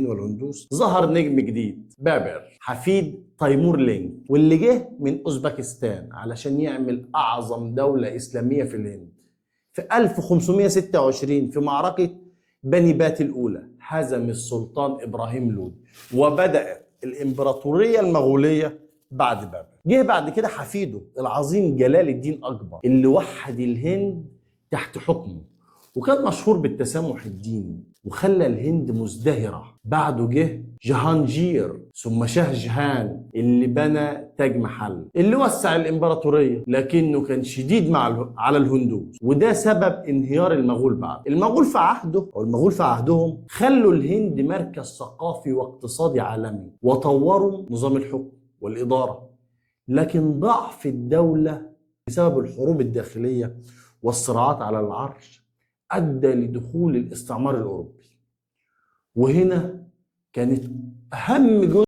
والهندوس ظهر نجم جديد، بابر، حفيد تيمور لينك، واللي جه من اوزبكستان علشان يعمل اعظم دولة اسلامية في الهند. في 1526 في معركة بني بات الأولى هزم السلطان إبراهيم لودي، وبدأت الإمبراطورية المغولية بعد بابل. جه بعد كده حفيده العظيم جلال الدين أكبر اللي وحد الهند تحت حكمه، وكان مشهور بالتسامح الديني وخلى الهند مزدهرة. بعده جه جهانجير، ثم شاه جهان اللي بنى تاج محل اللي وسع الإمبراطورية، لكنه كان شديد على الهندوس، وده سبب انهيار المغول. بعد المغول في عهدهم خلوا الهند مركز ثقافي واقتصادي عالمي، وطوروا نظام الحكم والإدارة. لكن ضعف الدولة بسبب الحروب الداخلية والصراعات على العرش أدى لدخول الاستعمار الأوروبي، وهنا كانت أهم جزء